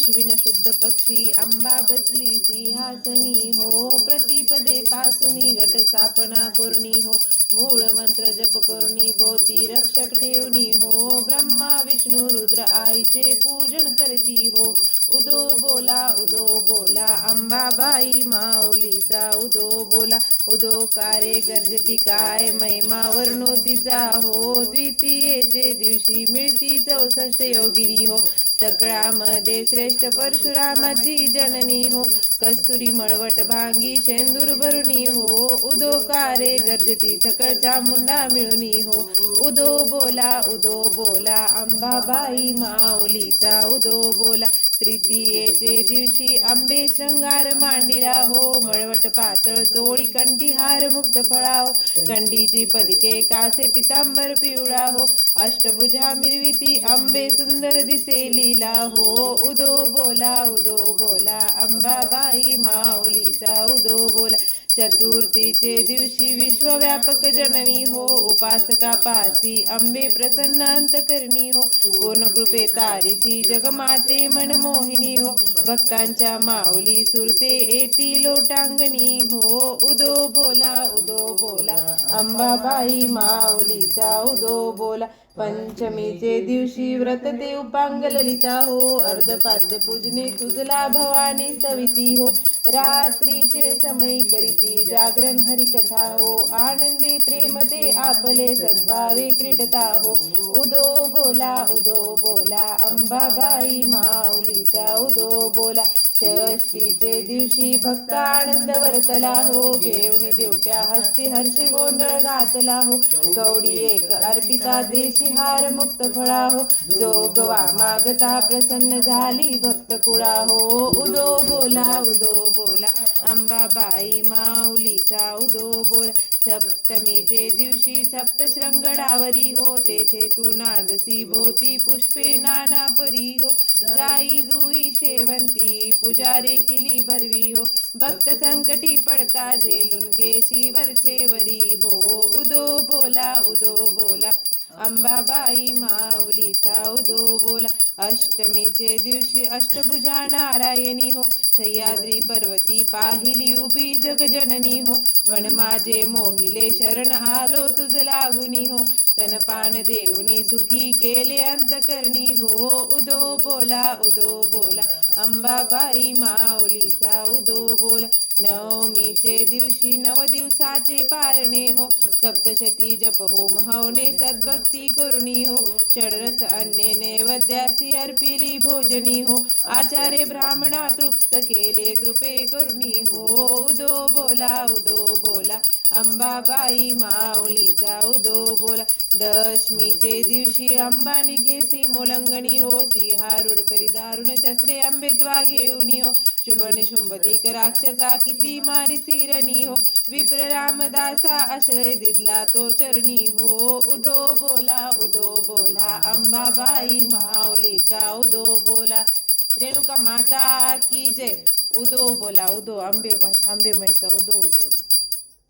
आश्विन शुद्ध पक्षी आंबा बसली सिंहासनी हो. प्रतिपदे पासुनी घट स्थापना करुणी हो. मूळ मंत्र जप करुणी भोवती रक्षक ठेवणी हो. ब्रह्मा विष्णू रुद्र आईचे पूजन करती हो. उदो बोला अंबाबाई माऊलीचा उदो बोला. उदोकारे गर्जती काय महिमा वर्णो तिचा हो. द्वितीयेचे दिवशी मिळती 64 योगिनी हो. सकळामध्ये श्रेष्ठ परशुरामाची जननी हो. कस्तुरी मळवट भांगी शेंदूर भरुणी हो. उदोकारे गर्जती सकळ चामुंडा मिळुनी हो. उदो बोला अंबाबाई माऊलीचा उदो बोला. तृतीयेचे दिवशी आंबे शृंगार मांडिला हो. मळवट पातळ चोळी कंठी हार मुक्त फळा हो. कंठीची पदके कासे पितांबर पिवळा हो. अष्टभुजा मिरविती आंबे सुंदर दिसे लीला हो. उदो बोला अंबाबाई माऊलीचा उदो बोला. चतुर्थीचे दिवशी विश्वव्यापक जननी हो. उपासका पासी आंबे प्रसन्न अंतकरणी हो. पूर्ण कृपे तारिसी जगमाते मनमोहिनी हो. भक्तांच्या माऊली सुरते येती लोटांगणी हो. उदो बोला अंबाबाई माऊलीचा उदो बोला. पंचमीचे दिवशी व्रत ते उपांग ललिता हो. अर्धपाद्य पूजने तुझला भवानी सविती हो. रात्रीचे समयी करीती जागरण हरिकथा हो. आनंदी प्रेम ते आपले सद्भावे क्रीडता हो. उदो बोला अंबाबाई माऊलीचा उदो बोला. षष्टीचे दिवशी भक्त आनंद वर्तला हो. घेऊन देवट्या हस्ती हर्ष गोंधळ घातला हो. कवडी एक अर्पिता देशी हार मुक्त फळा हो. जोगवा मागता प्रसन्न झाली भक्त कुळा हो. उदो बोला अंबाबाई माऊलीचा उदो बोला. सप्तमीचे दिवशी सप्तशृंगडावरी हो. तेथे तू नादसी भोवती पुष्पे नाना परी हो. जाई जुई शेवंती पुजारी किली भरवी हो. भक्त संकटी पडता झेलून घेशी वरचे वरी हो. उदो बोला अंबाबाई माऊलीचा उदो बोला. अष्टमीचे दिवशी अष्टभुजा नारायणी हो. सह्याद्री पर्वती पाहिली उभी जगजननी हो. मन माझे मोहिले शरण आलो तुझ लागुनी हो. स्तनपान देऊनी सुखी केले अंतकरणी हो. उदो बोला अंबाबाई माऊलीचा उदो बोला. नवमीचे दिवशी 9 दिवसाचे पारणे हो. सप्तशती जप होम हवने सद्भक्ती करुणी हो. षडरस अन्ने नैवेद्यासी अर्पिली भोजनी हो. आचार्य ब्राह्मणा तृप्त केले कृपे करुणी हो. उदो बोला अंबाबाई माऊलीचा उदो बोला. दशमीचे दिवशी अंबा निघेसी मोलंगणी हो. सिंहारूढ करी दारुण शस्त्रे आंबेत्वा घेऊनी हो. शुभ निशुंभदिक राक्षसा किती मारिसी रणी हो. विप्र रामदासा आश्रय दिला तो चरणी हो. उदो बोला अंबाबाई माऊलीचा उदो बोला. रेणुका माता की जय. उदो बोला आंबेमाईचा उदो.